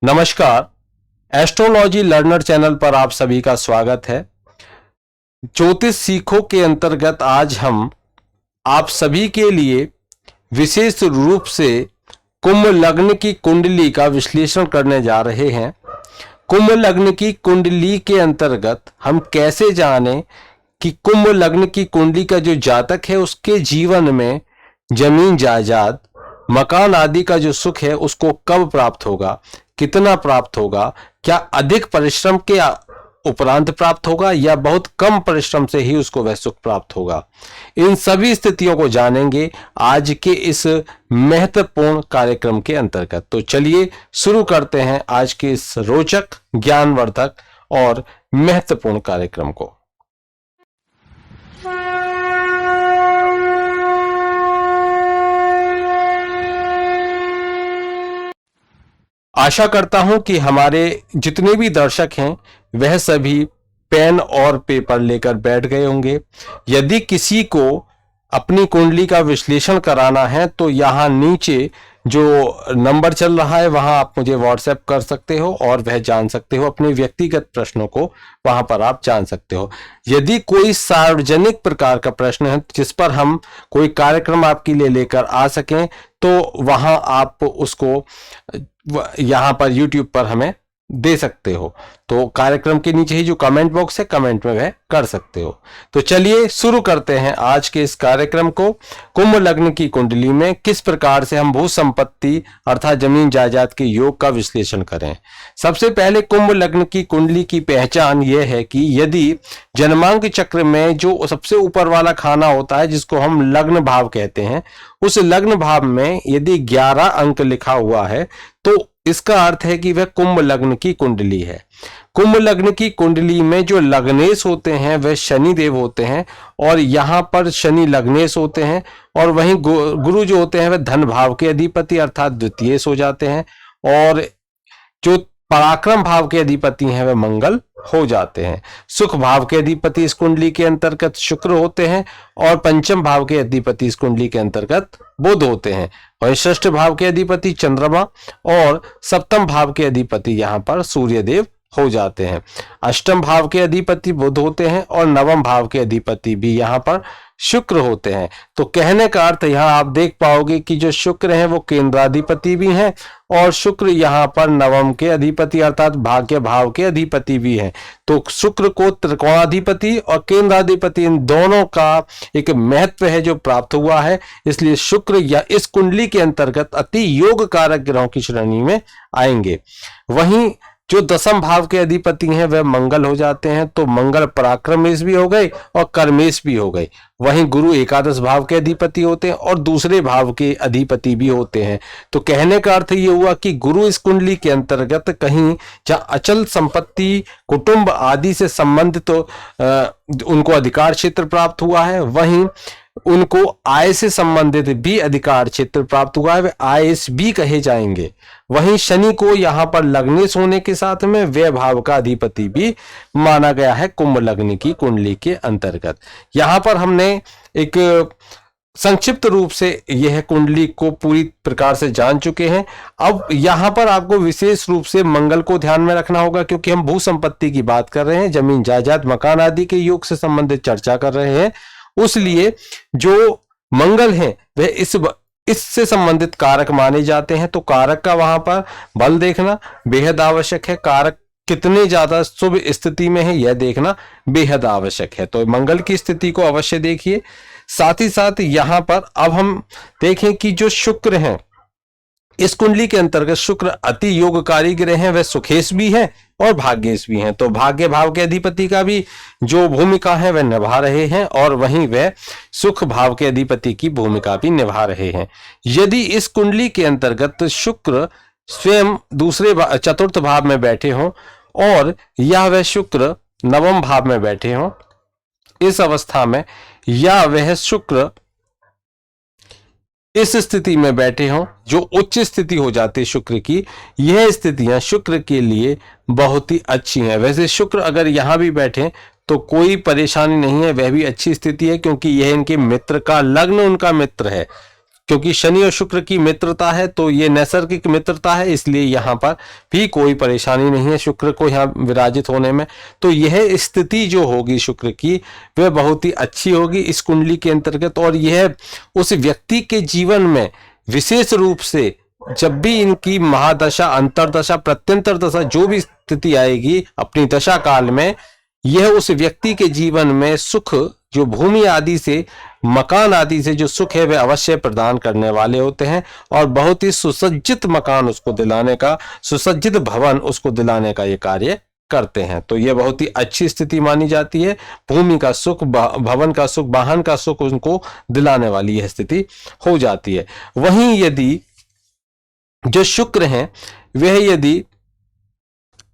नमस्कार। Astrology learner channel पर आप सभी का स्वागत है। ज्योतिष सीखो के अंतर्गत आज हम आप सभी के लिए विशेष रूप से कुंभ लग्न की कुंडली का विश्लेषण करने जा रहे हैं। कुंभ लग्न की कुंडली के अंतर्गत हम कैसे जानें कि कुंभ लग्न की कुंडली का जो जातक है उसके जीवन में जमीन जायदाद, मकान आदि का जो सुख है उसको कब प्राप्त होगा, कितना प्राप्त होगा, क्या अधिक परिश्रम के उपरांत प्राप्त होगा या बहुत कम परिश्रम से ही उसको वह सुख प्राप्त होगा। इन सभी स्थितियों को जानेंगे आज के इस महत्वपूर्ण कार्यक्रम के अंतर्गत। तो चलिए शुरू करते हैं आज के इस रोचक, ज्ञानवर्धक और महत्वपूर्ण कार्यक्रम को। आशा करता हूं कि हमारे जितने भी दर्शक हैं वह सभी पेन और पेपर लेकर बैठ गए होंगे। यदि किसी को अपनी कुंडली का विश्लेषण कराना है तो यहाँ नीचे जो नंबर चल रहा है वहां आप मुझे व्हाट्सएप कर सकते हो और वह जान सकते हो। अपने व्यक्तिगत प्रश्नों को वहां पर आप जान सकते हो। यदि कोई सार्वजनिक प्रकार का प्रश्न है जिस पर हम कोई कार्यक्रम आपके लिए लेकर आ सकें तो वहां आप उसको यहाँ पर YouTube पर हमें दे सकते हो। तो कार्यक्रम के नीचे ही जो कमेंट बॉक्स है, कमेंट में वह कर सकते हो। तो चलिए शुरू करते हैं आज के इस कार्यक्रम को। कुंभ लग्न की कुंडली में किस प्रकार से हम भू संपत्ति अर्थात जमीन जायदाद के योग का विश्लेषण करें। सबसे पहले कुंभ लग्न की कुंडली की पहचान यह है कि यदि जन्मांक चक्र में जो सबसे ऊपर वाला खाना होता है जिसको हम लग्न भाव कहते हैं, उस लग्न भाव में यदि 11 अंक लिखा हुआ है तो इसका अर्थ है कि वह कुंभ लग्न की कुंडली है। कुंभ लग्न की कुंडली में जो लग्नेश होते हैं वह शनि देव होते हैं और यहाँ पर शनि लग्नेश होते हैं और वहीं गुरु जो होते हैं वह धन भाव के अधिपति अर्थात द्वितीयेश हो जाते हैं और जो पराक्रम भाव के अधिपति हैं वह मंगल हो जाते हैं। सुख भाव के अधिपति इस कुंडली के अंतर्गत शुक्र होते हैं और पंचम भाव के अधिपति इस कुंडली के अंतर्गत बुध होते हैं और षष्ठ भाव के अधिपति चंद्रमा और सप्तम भाव के अधिपति यहाँ पर सूर्य देव हो जाते हैं। अष्टम भाव के अधिपति बुध होते हैं और नवम भाव के अधिपति भी यहाँ पर शुक्र होते हैं। तो कहने का अर्थ यहाँ आप देख पाओगे कि जो शुक्र हैं वो केंद्राधिपति भी हैं और शुक्र यहाँ पर नवम के अधिपति अर्थात भाग्य भाव के अधिपति भी हैं। तो शुक्र को त्रिकोणाधिपति और केंद्राधिपति इन दोनों का एक महत्व है जो प्राप्त हुआ है, इसलिए शुक्र या इस कुंडली के अंतर्गत अति योग कारक ग्रहों की श्रेणी में आएंगे। वहीं जो दसम भाव के अधिपति हैं वह मंगल हो जाते हैं, तो मंगल पराक्रमेश भी हो गए और कर्मेश भी हो गए। वहीं गुरु एकादश भाव के अधिपति होते हैं और दूसरे भाव के अधिपति भी होते हैं। तो कहने का अर्थ ये हुआ कि गुरु इस कुंडली के अंतर्गत कहीं जहाँ अचल संपत्ति, कुटुंब आदि से संबंधित उनको अधिकार क्षेत्र प्राप्त हुआ है, वहीं उनको आय से संबंधित भी अधिकार क्षेत्र प्राप्त हुआ है, वे आयस भी कहे जाएंगे। वहीं शनि को यहाँ पर लग्नेश होने के साथ में व्यय भाव का अधिपति भी माना गया है कुंभ लग्न की कुंडली के अंतर्गत। यहाँ पर हमने एक संक्षिप्त रूप से यह कुंडली को पूरी प्रकार से जान चुके हैं। अब यहाँ पर आपको विशेष रूप से मंगल को ध्यान में रखना होगा क्योंकि हम भू संपत्ति की बात कर रहे हैं, जमीन जायदाद मकान आदि के योग से संबंधित चर्चा कर रहे हैं। उसलिए जो मंगल हैं वह इससे संबंधित कारक माने जाते हैं, तो कारक का वहां पर बल देखना बेहद आवश्यक है। कारक कितने ज्यादा शुभ स्थिति में है यह देखना बेहद आवश्यक है। तो मंगल की स्थिति को अवश्य देखिए। साथ ही साथ यहां पर अब हम देखें कि जो शुक्र हैं इस कुंडली के अंतर्गत शुक्र अति योगकारी ग्रह हैं, वह सुखेश भी हैं और भाग्येश भी हैं। तो भाग्य भाव के अधिपति का भी जो भूमिका है वह निभा रहे हैं और वहीं वह सुख भाव के अधिपति की भूमिका भी निभा रहे हैं। यदि इस कुंडली के अंतर्गत शुक्र स्वयं दूसरे चतुर्थ भाव में बैठे हों और या वह शुक्र नवम भाव में बैठे हों, इस अवस्था में या वह शुक्र इस स्थिति में बैठे हों जो उच्च स्थिति हो जाती है शुक्र की, यह स्थितियां शुक्र के लिए बहुत ही अच्छी हैं। वैसे शुक्र अगर यहां भी बैठे तो कोई परेशानी नहीं है, वह भी अच्छी स्थिति है क्योंकि यह इनके मित्र का लग्न उनका मित्र है। क्योंकि शनि और शुक्र की मित्रता है तो ये नैसर्गिक मित्रता है, इसलिए यहाँ पर भी कोई परेशानी नहीं है शुक्र को यहाँ विराजित होने में। तो यह स्थिति जो होगी शुक्र की वह बहुत ही अच्छी होगी इस कुंडली के अंतर्गत, और यह उस व्यक्ति के जीवन में विशेष रूप से जब भी इनकी महादशा, अंतरदशा, प्रत्यंतर दशा जो भी स्थिति आएगी अपनी दशा काल में, यह उस व्यक्ति के जीवन में सुख, जो भूमि आदि से, मकान आदि से जो सुख है वह अवश्य प्रदान करने वाले होते हैं, और बहुत ही सुसज्जित मकान उसको दिलाने का, सुसज्जित भवन उसको दिलाने का ये कार्य करते हैं। तो यह बहुत ही अच्छी स्थिति मानी जाती है। भूमि का सुख, भवन का सुख, वाहन का सुख उनको दिलाने वाली यह स्थिति हो जाती है। वहीं यदि जो शुक्र हैं वह यदि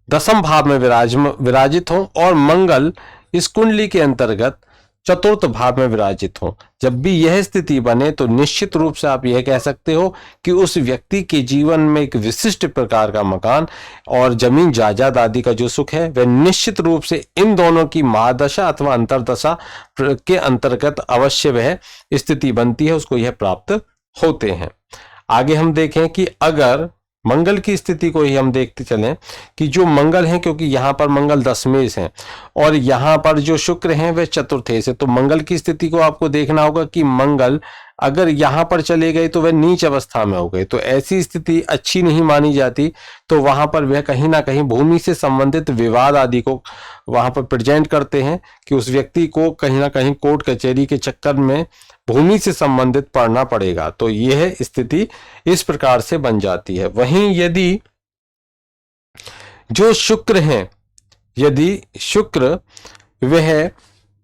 दसम भाव में विराजित हो और मंगल इस कुंडली के अंतर्गत चतुर्थ भाव में विराजित हो, जब भी यह स्थिति बने तो निश्चित रूप से आप यह कह सकते हो कि उस व्यक्ति के जीवन में एक विशिष्ट प्रकार का मकान और जमीन जायदाद आदि का जो सुख है वह निश्चित रूप से इन दोनों की महादशा अथवा अंतरदशा के अंतर्गत अवश्य वह स्थिति बनती है, उसको यह प्राप्त होते हैं। आगे हम देखें कि अगर मंगल की स्थिति को ही हम देखते चलें कि जो मंगल हैं, क्योंकि यहाँ पर मंगल दशमेश हैं और यहाँ पर जो शुक्र हैं वे चतुर्थेश है, तो मंगल की स्थिति को आपको देखना होगा कि मंगल अगर यहाँ पर चले गए तो वह नीच अवस्था में हो गए, तो ऐसी स्थिति अच्छी नहीं मानी जाती। तो वहां पर वह कहीं ना कहीं भूमि से संबंधित विवाद आदि को वहां पर प्रेजेंट करते हैं कि उस व्यक्ति को कहीं ना कहीं कोर्ट कचहरी के चक्कर में भूमि से संबंधित पढ़ना पड़ेगा। तो यह स्थिति इस प्रकार से बन जाती है। वहीं यदि जो शुक्र हैं, यदि शुक्र वह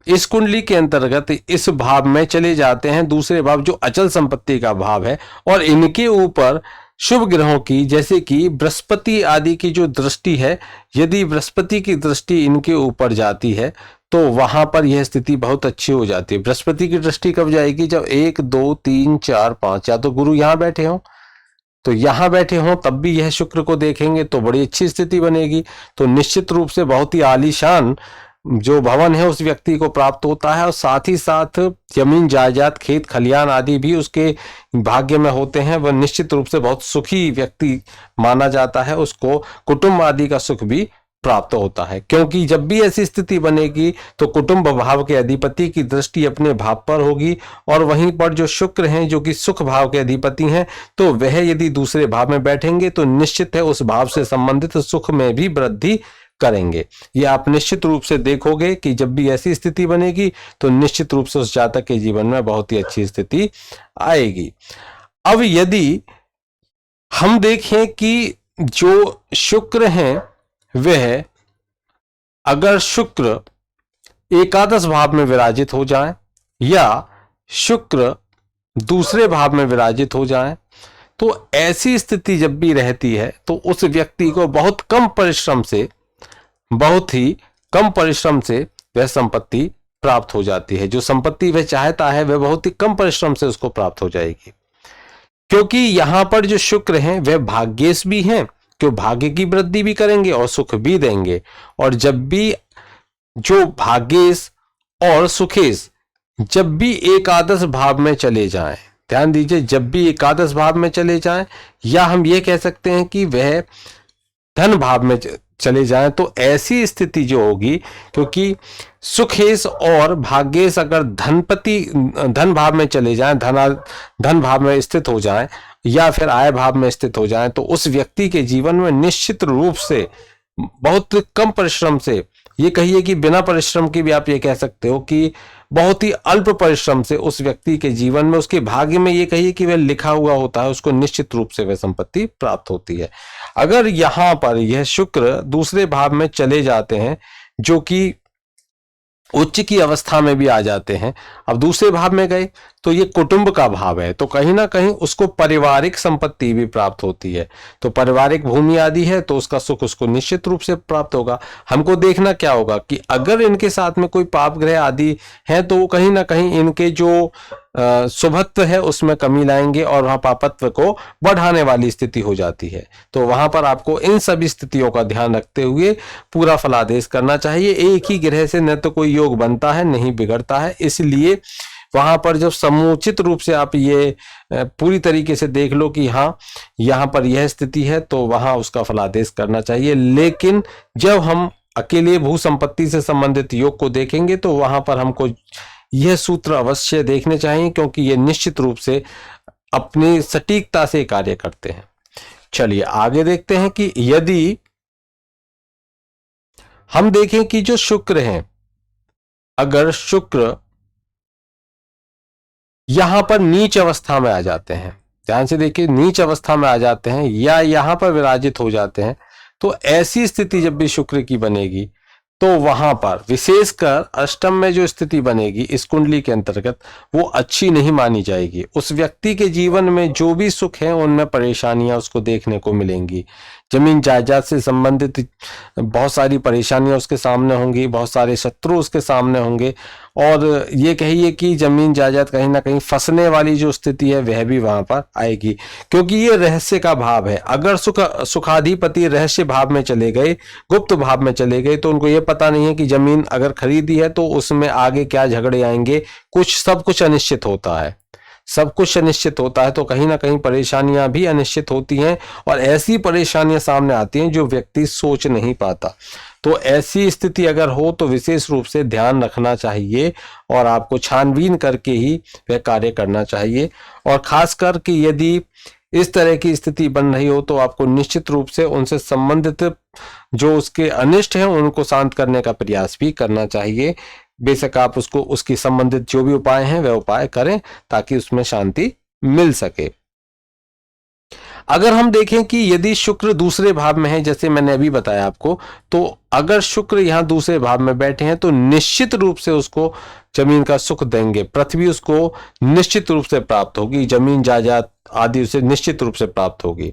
इस कुंडली के अंतर्गत इस भाव में चले जाते हैं, दूसरे भाव जो अचल संपत्ति का भाव है, और इनके ऊपर शुभ ग्रहों की जैसे कि बृहस्पति आदि की जो दृष्टि है, यदि बृहस्पति की दृष्टि इनके ऊपर जाती है तो वहां पर यह स्थिति बहुत अच्छी हो जाती है। बृहस्पति की दृष्टि कब जाएगी? जब 1 2 3 4 5 या तो गुरु यहां बैठे हों, तो यहां बैठे हों तब भी यह शुक्र को देखेंगे तो बड़ी अच्छी स्थिति बनेगी। तो निश्चित रूप से बहुत ही आलीशान जो भवन है उस व्यक्ति को प्राप्त होता है, और साथ ही साथ जमीन जायदाद, खेत खलियान आदि भी उसके भाग्य में होते हैं। वह निश्चित रूप से बहुत सुखी व्यक्ति माना जाता है, उसको कुटुंब आदि का सुख भी प्राप्त होता है। क्योंकि जब भी ऐसी स्थिति बनेगी तो कुटुंब भाव के अधिपति की दृष्टि अपने भाव पर होगी, और वहीं पर जो शुक्र हैं जो कि सुख भाव के अधिपति हैं, तो वह यदि दूसरे भाव में बैठेंगे तो निश्चित है उस भाव से संबंधित सुख में भी वृद्धि करेंगे। ये आप निश्चित रूप से देखोगे कि जब भी ऐसी स्थिति बनेगी तो निश्चित रूप से उस जातक के जीवन में बहुत ही अच्छी स्थिति आएगी। अब यदि हम देखें कि जो शुक्र हैं वह अगर शुक्र एकादश भाव में विराजित हो जाए या शुक्र दूसरे भाव में विराजित हो जाए, तो ऐसी स्थिति जब भी रहती है तो उस व्यक्ति को बहुत ही कम परिश्रम से वह संपत्ति प्राप्त हो जाती है। जो संपत्ति वह चाहता है वह बहुत ही कम परिश्रम से उसको प्राप्त हो जाएगी, क्योंकि यहां पर जो शुक्र हैं वह भाग्येश भी हैं, जो भाग्य की वृद्धि भी करेंगे और सुख भी देंगे। और जब भी जो भाग्येश और सुखेश जब भी एकादश भाव में चले जाएं, ध्यान दीजिए, जब भी एकादश भाव में चले जाएं, या हम ये कह सकते हैं कि वह धन भाव में चले जाएं, तो ऐसी स्थिति जो होगी, क्योंकि सुखेश और भाग्येश अगर धन भाव में चले जाएं, धन भाव में स्थित हो जाएं या फिर आय भाव में स्थित हो जाएं, तो उस व्यक्ति के जीवन में निश्चित रूप से बहुत कम परिश्रम से, ये कहिए कि बिना परिश्रम के भी आप ये कह सकते हो कि बहुत ही अल्प परिश्रम से उस व्यक्ति के जीवन में, उसके भाग्य में ये कहिए कि वह लिखा हुआ होता है, उसको निश्चित रूप से वह संपत्ति प्राप्त होती है। अगर यहां पर यह शुक्र दूसरे भाव में चले जाते हैं जो कि उच्च की अवस्था में भी आ जाते हैं, अब दूसरे भाव में गए तो ये कुटुंब का भाव है, तो कहीं ना कहीं उसको पारिवारिक संपत्ति भी प्राप्त होती है। तो पारिवारिक भूमि आदि है तो उसका सुख उसको निश्चित रूप से प्राप्त होगा। हमको देखना क्या होगा कि अगर इनके साथ में कोई पाप ग्रह आदि है तो वो कहीं ना कहीं इनके जो शुभत्व है उसमें कमी लाएंगे और वहां पापत्व को बढ़ाने वाली स्थिति हो जाती है। तो वहां पर आपको इन सभी स्थितियों का ध्यान रखते हुए पूरा फलादेश करना चाहिए। एक ही ग्रह से न तो कोई योग बनता है नहीं बिगड़ता है, इसलिए वहां पर जब समुचित रूप से आप ये पूरी तरीके से देख लो कि हाँ यहाँ पर यह स्थिति है, तो वहां उसका फलादेश करना चाहिए। लेकिन जब हम अकेले भू संपत्ति से संबंधित योग को देखेंगे तो वहां पर हमको यह सूत्र अवश्य देखने चाहिए, क्योंकि ये निश्चित रूप से अपनी सटीकता से कार्य करते हैं। चलिए आगे देखते हैं कि यदि हम देखें कि जो शुक्र है, अगर शुक्र यहां पर नीच अवस्था में आ जाते हैं, ध्यान से देखिए, नीच अवस्था में आ जाते हैं या यहां पर विराजित हो जाते हैं, तो ऐसी स्थिति जब भी शुक्र की बनेगी तो वहां पर विशेषकर अष्टम में जो स्थिति बनेगी इस कुंडली के अंतर्गत, वो अच्छी नहीं मानी जाएगी। उस व्यक्ति के जीवन में जो भी सुख है उनमें परेशानियां उसको देखने को मिलेंगी। जमीन जायदाद से संबंधित बहुत सारी परेशानियां उसके सामने होंगी, बहुत सारे शत्रु उसके सामने होंगे, और ये कहिए कि जमीन जायदाद कहीं ना कहीं फंसने वाली जो स्थिति है वह भी वहां पर आएगी, क्योंकि ये रहस्य का भाव है। अगर सुखाधिपति रहस्य भाव में चले गए, गुप्त भाव में चले गए, तो उनको ये पता नहीं है कि जमीन अगर खरीदी है तो उसमें आगे क्या झगड़े आएंगे, सब कुछ अनिश्चित होता है, सब कुछ अनिश्चित होता है, तो कहीं ना कहीं परेशानियां भी अनिश्चित होती हैं, और ऐसी परेशानियां सामने आती हैं जो व्यक्ति सोच नहीं पाता। तो ऐसी स्थिति अगर हो तो विशेष रूप से ध्यान रखना चाहिए और आपको छानबीन करके ही वह कार्य करना चाहिए। और खासकर कि यदि इस तरह की स्थिति बन रही हो तो आपको निश्चित रूप से उनसे संबंधित जो उसके अनिष्ट हैं उनको शांत करने का प्रयास भी करना चाहिए। बेशक आप उसको उसकी संबंधित जो भी उपाय हैं वह उपाय करें ताकि उसमें शांति मिल सके। अगर हम देखें कि यदि शुक्र दूसरे भाव में है, जैसे मैंने अभी बताया आपको, तो अगर शुक्र यहां दूसरे भाव में बैठे हैं तो निश्चित रूप से उसको जमीन का सुख देंगे, पृथ्वी उसको निश्चित रूप से प्राप्त होगी, जमीन जायदाद आदि उसे निश्चित रूप से प्राप्त होगी,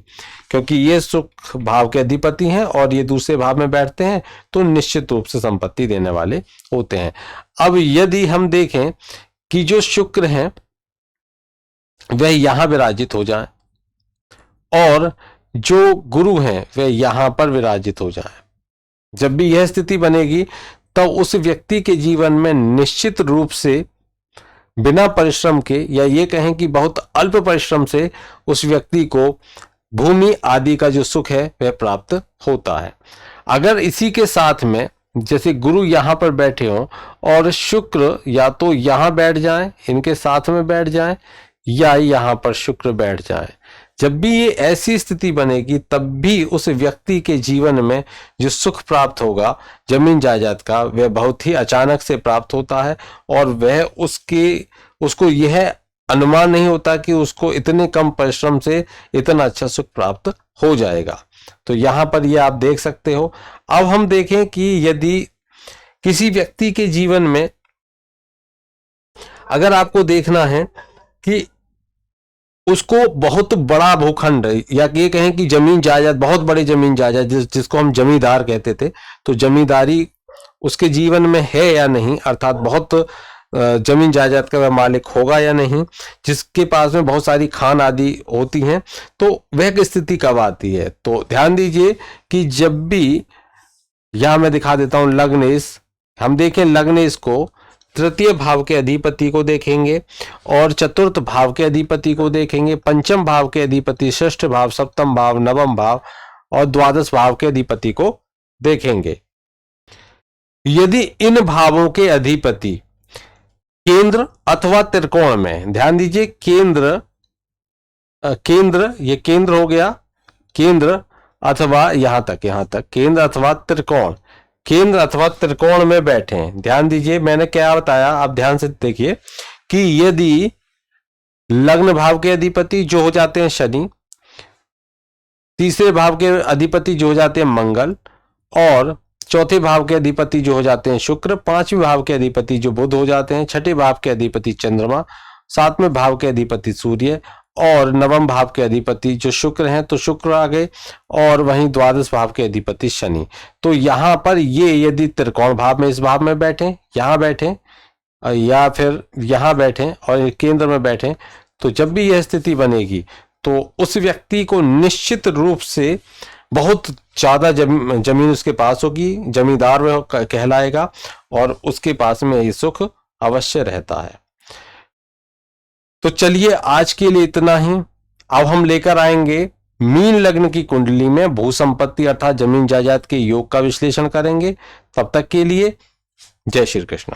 क्योंकि ये सुख भाव के अधिपति हैं और ये दूसरे भाव में बैठते हैं तो निश्चित रूप से संपत्ति देने वाले होते हैं। अब यदि हम देखें कि जो शुक्र हैं वह यहां विराजित हो जाए और जो गुरु हैं वह यहां पर विराजित हो जाए, जब भी यह स्थिति बनेगी तब उस व्यक्ति के जीवन में निश्चित रूप से बिना परिश्रम के, या ये कहें कि बहुत अल्प परिश्रम से, उस व्यक्ति को भूमि आदि का जो सुख है वह प्राप्त होता है। अगर इसी के साथ में जैसे गुरु यहां पर बैठे हों और शुक्र या तो यहां बैठ जाएं, इनके साथ में बैठ जाएं, या यहां पर शुक्र बैठ जाए, जब भी ये ऐसी स्थिति बनेगी तब भी उस व्यक्ति के जीवन में जो सुख प्राप्त होगा जमीन जायदाद का वह बहुत ही अचानक से प्राप्त होता है, और वह उसको यह अनुमान नहीं होता कि उसको इतने कम परिश्रम से इतना अच्छा सुख प्राप्त हो जाएगा। तो यहां पर यह आप देख सकते हो। अब हम देखें कि यदि किसी व्यक्ति के जीवन में अगर आपको देखना है कि उसको बहुत बड़ा भूखंड, या ये कहें कि जमीन जायदाद, बहुत बड़े जमीन जायदाद जिसको हम जमींदार कहते थे, तो जमींदारी उसके जीवन में है या नहीं, अर्थात बहुत जमीन जायदाद का वह मालिक होगा या नहीं, जिसके पास में बहुत सारी खान आदि होती हैं, तो वह स्थिति कब आती है। तो ध्यान दीजिए कि जब भी, यहां मैं दिखा देता हूं लग्नेश, हम देखें लग्नेश को तृतीय भाव के अधिपति को देखेंगे और चतुर्थ भाव के अधिपति को देखेंगे, पंचम भाव के अधिपति, षष्ठ भाव, सप्तम भाव, नवम भाव और द्वादश भाव के अधिपति को देखेंगे। यदि इन भावों के अधिपति केंद्र अथवा त्रिकोण में, ध्यान दीजिए केंद्र, ये केंद्र हो गया, केंद्र अथवा यहां तक केंद्र अथवा त्रिकोण, केंद्र अथवा त्रिकोण में बैठे हैं। ध्यान दीजिए मैंने क्या बताया, आप ध्यान से देखिए कि यदि लग्न भाव के अधिपति जो हो जाते हैं शनि, तीसरे भाव के अधिपति जो हो जाते हैं मंगल, और चौथे भाव के अधिपति जो हो जाते हैं शुक्र, पांचवें भाव के अधिपति जो बुध हो जाते हैं, छठे भाव के अधिपति चंद्रमा, सातवें भाव के अधिपति सूर्य, और नवम भाव के अधिपति जो शुक्र हैं तो शुक्र आ गए, और वहीं द्वादश भाव के अधिपति शनि। तो यहां पर ये यदि त्रिकोण भाव में, इस भाव में बैठे, यहां बैठे या फिर यहां बैठे और केंद्र में बैठे, तो जब भी यह स्थिति बनेगी तो उस व्यक्ति को निश्चित रूप से बहुत ज्यादा जमीन उसके पास होगी, जमींदार वह कहलाएगा और उसके पास में ये सुख अवश्य रहता है। तो चलिए आज के लिए इतना ही। अब हम लेकर आएंगे मीन लग्न की कुंडली में भू संपत्ति अर्थात जमीन जायदाद के योग का विश्लेषण करेंगे। तब तक के लिए जय श्री कृष्ण।